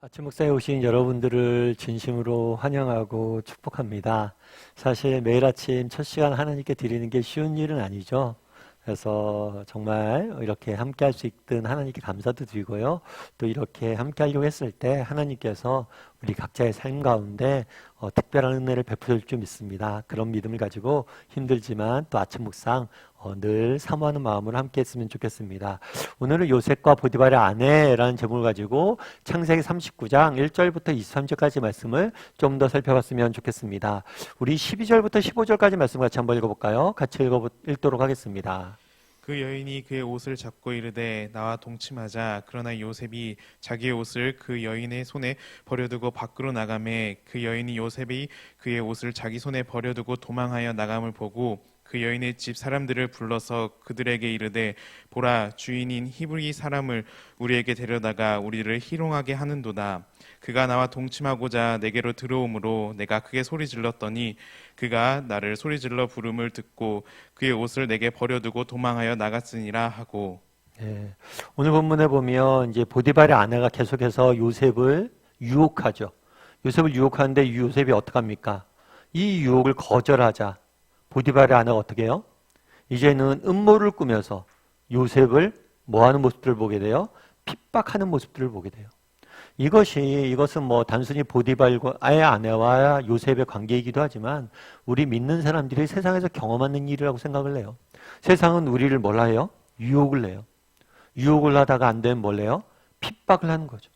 아침 목사에 오신 여러분들을 진심으로 환영하고 축복합니다. 사실 매일 아침 첫 시간 하나님께 드리는 게 쉬운 일은 아니죠. 그래서 정말 이렇게 함께 할 수 있든 하나님께 감사도 드리고요. 또 이렇게 함께 하려고 했을 때 하나님께서 우리 각자의 삶 가운데 특별한 은혜를 베풀 줄 믿습니다. 그런 믿음을 가지고 힘들지만 또 아침 묵상 늘 사모하는 마음으로 함께 했으면 좋겠습니다. 오늘은 요셉과 보디발의 아내라는 제목을 가지고 창세기 39장 1절부터 23절까지 말씀을 좀 더 살펴봤으면 좋겠습니다. 우리 12절부터 15절까지 말씀 같이 한번 읽어볼까요? 같이 읽도록 하겠습니다. 그 여인이 그의 옷을 잡고 이르되 나와 동침하자. 그러나 요셉이 자기의 옷을 그 여인의 손에 버려두고 밖으로 나가매 그 여인이 요셉이 그의 옷을 자기 손에 버려두고 도망하여 나감을 보고 그 여인의 집 사람들을 불러서 그들에게 이르되 보라, 주인인 히브리 사람을 우리에게 데려다가 우리를 희롱하게 하는도다. 그가 나와 동침하고자 내게로 들어오므로 내가 크게 소리 질렀더니 그가 나를 소리질러 부름을 듣고 그의 옷을 내게 버려두고 도망하여 나갔으니라 하고. 네, 오늘 본문에 보면 이제 보디발의 아내가 계속해서 요셉을 유혹하죠. 요셉을 유혹하는데 요셉이 어떻게 합니까? 이 유혹을 거절하자 보디발의 아내가 어떻게 해요? 이제는 음모를 꾸며서 요셉을 뭐하는 모습들을 보게 돼요? 핍박하는 모습들을 보게 돼요. 이것은 뭐 단순히 보디발의 아내와 요셉의 관계이기도 하지만 우리 믿는 사람들이 세상에서 경험하는 일이라고 생각을 해요. 세상은 우리를 뭐라 해요? 유혹을 해요. 유혹을 하다가 안 되면 뭘 해요? 핍박을 하는 거죠.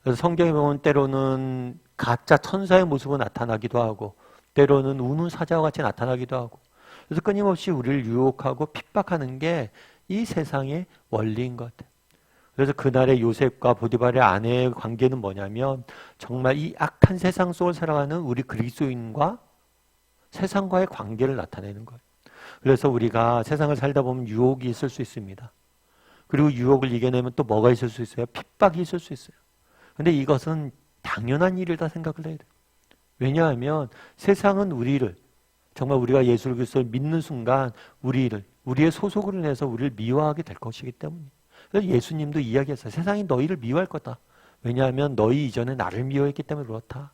그래서 성경에 보면 때로는 가짜 천사의 모습으로 나타나기도 하고 때로는 우는 사자와 같이 나타나기도 하고 그래서 끊임없이 우리를 유혹하고 핍박하는 게 이 세상의 원리인 것 같아요. 그래서 그날의 요셉과 보디발의 아내의 관계는 뭐냐면 정말 이 악한 세상 속을 살아가는 우리 그리스도인과 세상과의 관계를 나타내는 거예요. 그래서 우리가 세상을 살다 보면 유혹이 있을 수 있습니다. 그리고 유혹을 이겨내면 또 뭐가 있을 수 있어요? 핍박이 있을 수 있어요. 근데 이것은 당연한 일이다 생각을 해야 돼요. 왜냐하면 세상은 우리를 정말 우리가 예수 그리스도를 믿는 순간 우리의 소속으로 인해서 우리를 미워하게 될 것이기 때문이에요. 그래서 예수님도 이야기했어요. 세상이 너희를 미워할 거다. 왜냐하면 너희 이전에 나를 미워했기 때문에 그렇다.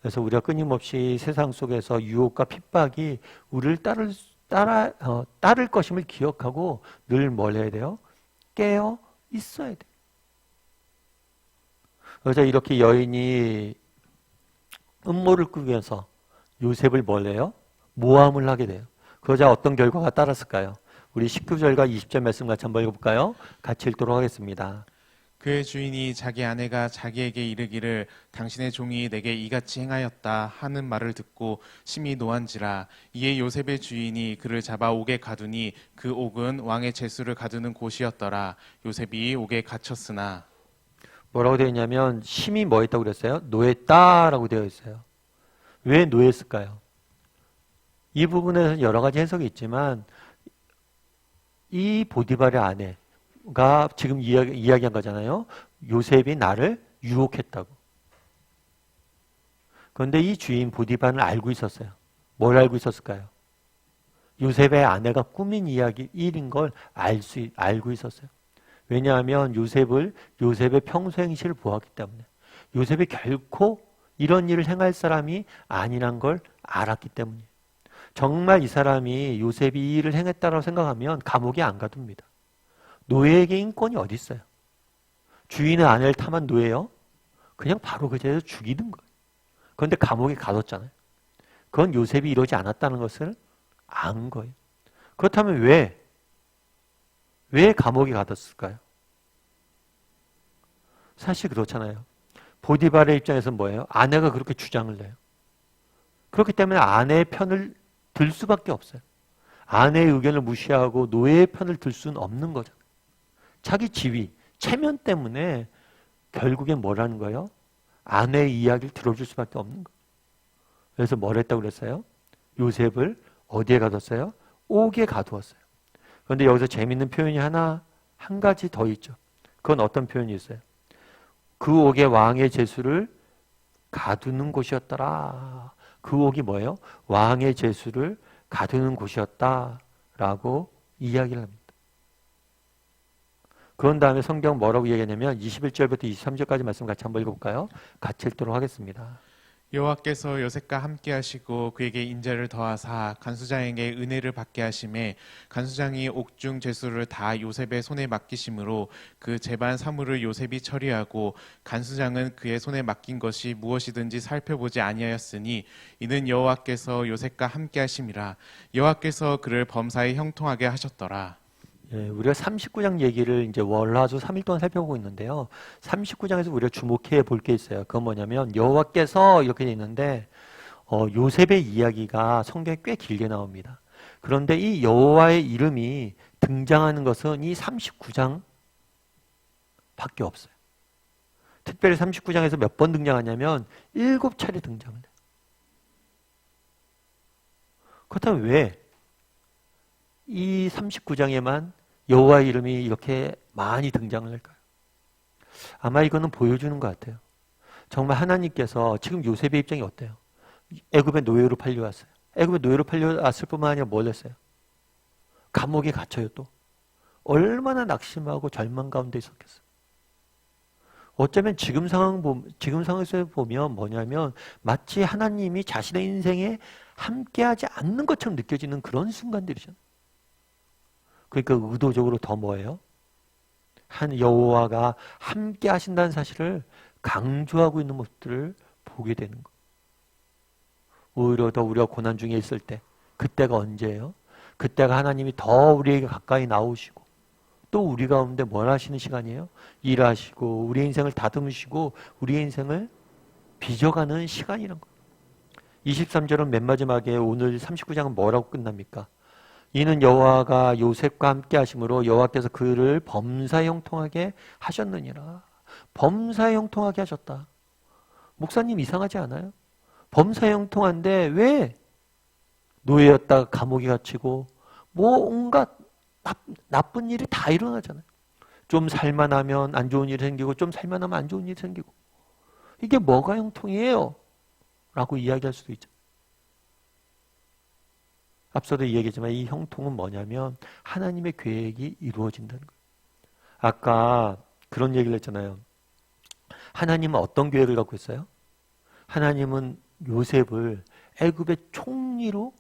그래서 우리가 끊임없이 세상 속에서 유혹과 핍박이 우리를 따를 것임을 기억하고 늘 뭘 해야 돼요? 깨어 있어야 돼요. 그래서 이렇게 여인이 음모를 꾸기 위해서 요셉을 뭘 해요? 모함을 하게 돼요. 그러자 어떤 결과가 따랐을까요? 우리 19절과 20절 말씀 같이 한번 읽어볼까요? 같이 읽도록 하겠습니다. 그의 주인이 자기 아내가 자기에게 이르기를 당신의 종이 내게 이같이 행하였다 하는 말을 듣고 심히 노한지라. 이에 요셉의 주인이 그를 잡아 옥에 가두니 그 옥은 왕의 제수를 가두는 곳이었더라. 요셉이 옥에 갇혔으나. 뭐라고 되어 있냐면 심히 뭐 했다고 그랬어요? 노했다라고 되어 있어요. 왜 노했을까요? 이 부분에서 여러 가지 해석이 있지만 이 보디발의 아내가 지금 이야기한 거잖아요. 요셉이 나를 유혹했다고. 그런데 이 주인 보디발은 알고 있었어요. 뭘 알고 있었을까요? 요셉의 아내가 꾸민 일인 걸 알고 있었어요. 왜냐하면 요셉의 평소 행실을 보았기 때문에 요셉이 결코 이런 일을 행할 사람이 아니란 걸 알았기 때문이에요. 정말 이 사람이 요셉이 이 일을 행했다고 생각하면 감옥에 안 가둡니다. 노예에게 인권이 어디 있어요? 주인의 아내를 탐한 노예요? 그냥 바로 그 자리에서 죽이는 거예요. 그런데 감옥에 가뒀잖아요. 그건 요셉이 이러지 않았다는 것을 안 거예요. 그렇다면 왜 감옥에 가뒀을까요? 사실 그렇잖아요. 보디발의 입장에서는 뭐예요? 아내가 그렇게 주장을 해요. 그렇기 때문에 아내의 편을 들 수밖에 없어요. 아내의 의견을 무시하고 노예의 편을 들 수는 없는 거잖아요. 자기 지위, 체면 때문에 결국엔 뭐라는 거예요? 아내의 이야기를 들어줄 수밖에 없는 거예요. 그래서 뭘 했다고 그랬어요? 요셉을 어디에 가뒀어요? 옥에 가두었어요. 그런데 여기서 재밌는 표현이 한 가지 더 있죠. 그건 어떤 표현이 있어요? 그 옥에 왕의 제수를 가두는 곳이었더라. 그 옥이 뭐예요? 왕의 제수를 가두는 곳이었다라고 이야기를 합니다. 그런 다음에 성경 뭐라고 얘기하냐면 21절부터 23절까지 말씀 같이 한번 읽어볼까요? 같이 읽도록 하겠습니다. 여호와께서 요셉과 함께 하시고 그에게 인자를 더하사 간수장에게 은혜를 받게 하심에 간수장이 옥중 제수를 다 요셉의 손에 맡기심으로 그 제반 사물을 요셉이 처리하고 간수장은 그의 손에 맡긴 것이 무엇이든지 살펴보지 아니하였으니 이는 여호와께서 요셉과 함께 하심이라. 여호와께서 그를 범사에 형통하게 하셨더라. 예, 우리가 39장 얘기를 이제 월화수 3일 동안 살펴보고 있는데요. 39장에서 우리가 주목해 볼 게 있어요. 그건 뭐냐면 여호와께서 이렇게 돼 있는데 요셉의 이야기가 성경에 꽤 길게 나옵니다. 그런데 이 여호와의 이름이 등장하는 것은 이 39장 밖에 없어요. 특별히 39장에서 몇 번 등장하냐면 7차례 등장을 해요. 그렇다면 왜 이 39장에만 여호와의 이름이 이렇게 많이 등장을 할까요? 아마 이거는 보여주는 것 같아요. 정말 하나님께서 지금 요셉의 입장이 어때요? 애굽의 노예로 팔려왔어요. 애굽의 노예로 팔려왔을 뿐만 아니라 뭘 했어요? 감옥에 갇혀요 또. 얼마나 낙심하고 절망 가운데 있었겠어요. 어쩌면 지금 상황에서 보면 뭐냐면 마치 하나님이 자신의 인생에 함께하지 않는 것처럼 느껴지는 그런 순간들이잖아요. 그러니까 의도적으로 더 뭐예요? 한 여호와가 함께 하신다는 사실을 강조하고 있는 모습들을 보게 되는 거예요. 오히려 더 우리가 고난 중에 있을 때, 그때가 언제예요? 그때가 하나님이 더 우리에게 가까이 나오시고 또 우리 가운데 뭘 하시는 시간이에요? 일하시고 우리의 인생을 다듬으시고 우리의 인생을 빚어가는 시간이란 거예요. 23절은 맨 마지막에 오늘 39장은 뭐라고 끝납니까? 이는 여호와가 요셉과 함께 하심으로 여호와께서 그를 범사에 형통하게 하셨느니라. 범사에 형통하게 하셨다. 목사님 이상하지 않아요? 범사에 형통한데 왜 노예였다가 감옥에 갇히고 뭐 온갖 나쁜 일이 다 일어나잖아요. 좀 살만하면 안 좋은 일이 생기고 좀 살만하면 안 좋은 일이 생기고 이게 뭐가 형통이에요? 라고 이야기할 수도 있죠. 앞서도 얘기했지만 이 형통은 뭐냐면 하나님의 계획이 이루어진다는 거예요. 아까 그런 얘기를 했잖아요. 하나님은 어떤 계획을 갖고 있어요? 하나님은 요셉을 애굽의 총리로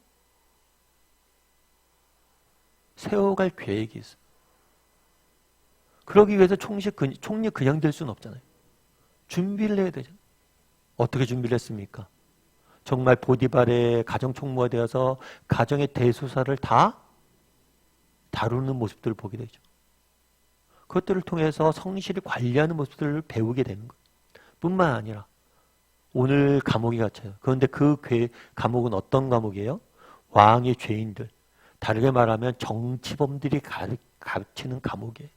세워갈 계획이 있어요. 그러기 위해서 총리 그냥 될 수는 없잖아요. 준비를 해야 되잖아요. 어떻게 준비를 했습니까? 정말 보디발의 가정총무가 되어서 가정의 대소사를 다 다루는 모습들을 보게 되죠. 그것들을 통해서 성실히 관리하는 모습들을 배우게 되는 거예요. 뿐만 아니라 오늘 감옥에 갇혀요. 그런데 그 감옥은 어떤 감옥이에요? 왕의 죄인들, 다르게 말하면 정치범들이 갇히는 감옥이에요.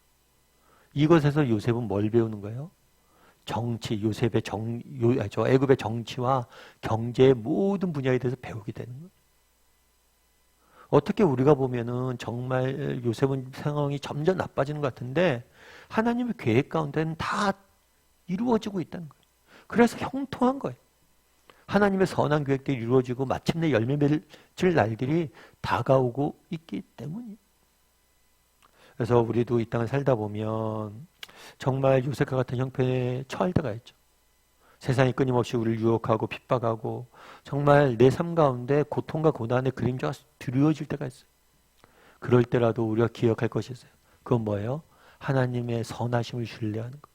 이것에서 요셉은 뭘 배우는 거예요? 정치, 애굽의 정치와 경제의 모든 분야에 대해서 배우게 되는 거예요. 어떻게 우리가 보면은 정말 요셉은 상황이 점점 나빠지는 것 같은데 하나님의 계획 가운데는 다 이루어지고 있다는 거예요. 그래서 형통한 거예요. 하나님의 선한 계획들이 이루어지고 마침내 열매 맺을 날들이 다가오고 있기 때문이에요. 그래서 우리도 이 땅을 살다 보면 정말 요셉과 같은 형편에 처할 때가 있죠. 세상이 끊임없이 우리를 유혹하고 핍박하고 정말 내 삶 가운데 고통과 고난의 그림자가 드리워질 때가 있어요. 그럴 때라도 우리가 기억할 것이 있어요. 그건 뭐예요? 하나님의 선하심을 신뢰하는 것.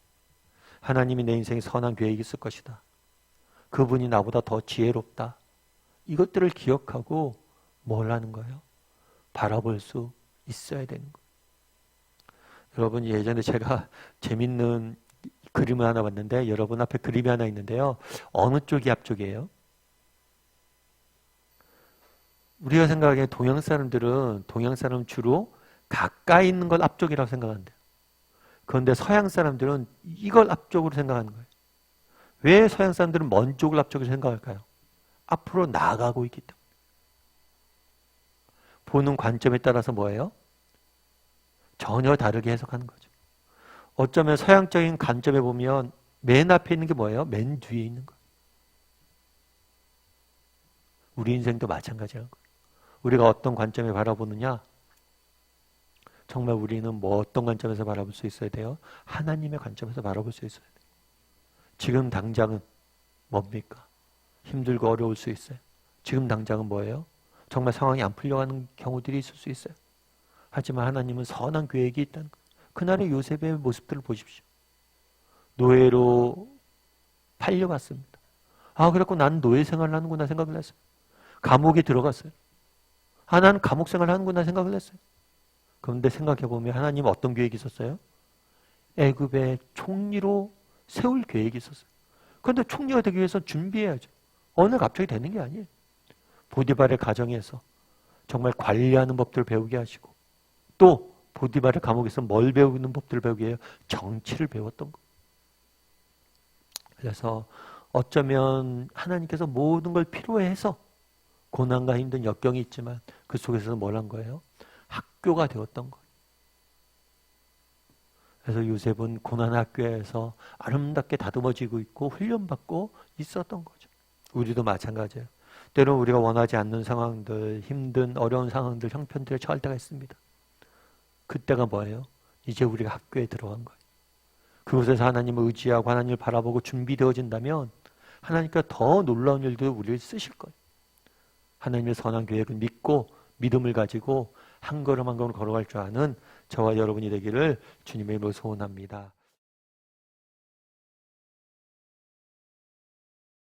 하나님이 내 인생에 선한 계획이 있을 것이다. 그분이 나보다 더 지혜롭다. 이것들을 기억하고 뭘 하는 거예요? 바라볼 수 있어야 되는 거예요. 여러분 예전에 제가 재밌는 그림을 하나 봤는데 여러분 앞에 그림이 하나 있는데요. 어느 쪽이 앞쪽이에요? 우리가 생각하기에 동양 사람은 주로 가까이 있는 걸 앞쪽이라고 생각한대요. 그런데 서양 사람들은 이걸 앞쪽으로 생각하는 거예요. 왜 서양 사람들은 먼 쪽을 앞쪽으로 생각할까요? 앞으로 나아가고 있기 때문에. 보는 관점에 따라서 뭐예요? 전혀 다르게 해석하는 거죠. 어쩌면 서양적인 관점에 보면 맨 앞에 있는 게 뭐예요? 맨 뒤에 있는 거예요. 우리 인생도 마찬가지라는 거예요. 우리가 어떤 관점에 바라보느냐? 정말 우리는 뭐 어떤 관점에서 바라볼 수 있어야 돼요? 하나님의 관점에서 바라볼 수 있어야 돼요. 지금 당장은 뭡니까? 힘들고 어려울 수 있어요. 지금 당장은 뭐예요? 정말 상황이 안 풀려가는 경우들이 있을 수 있어요. 하지만 하나님은 선한 계획이 있다는 거예요. 그날의 요셉의 모습들을 보십시오. 노예로 팔려갔습니다. 그래갖고 난 노예 생활을 하는구나 생각을 했어요. 감옥에 들어갔어요. 나는 감옥 생활을 하는구나 생각을 했어요. 그런데 생각해보면 하나님 어떤 계획이 있었어요? 애굽의 총리로 세울 계획이 있었어요. 그런데 총리가 되기 위해서 준비해야죠. 어느 날 갑자기 되는 게 아니에요. 보디발의 가정에서 정말 관리하는 법들을 배우게 하시고 또 보디발의 감옥에서 뭘 배우는 법들을 배우게 해요? 정치를 배웠던 거예요. 그래서 어쩌면 하나님께서 모든 걸 필요해서 고난과 힘든 역경이 있지만 그 속에서 뭘 한 거예요? 학교가 되었던 거예요. 그래서 요셉은 고난 학교에서 아름답게 다듬어지고 있고 훈련받고 있었던 거죠. 우리도 마찬가지예요. 때로는 우리가 원하지 않는 상황들, 힘든 어려운 상황들, 형편들에 처할 때가 있습니다. 그때가 뭐예요? 이제 우리가 학교에 들어간 거예요. 그곳에서 하나님을 의지하고 하나님을 바라보고 준비되어진다면 하나님께서 더 놀라운 일도 우리를 쓰실 거예요. 하나님의 선한 계획을 믿고 믿음을 가지고 한 걸음 한 걸음 걸어갈 줄 아는 저와 여러분이 되기를 주님의 이름으로 소원합니다.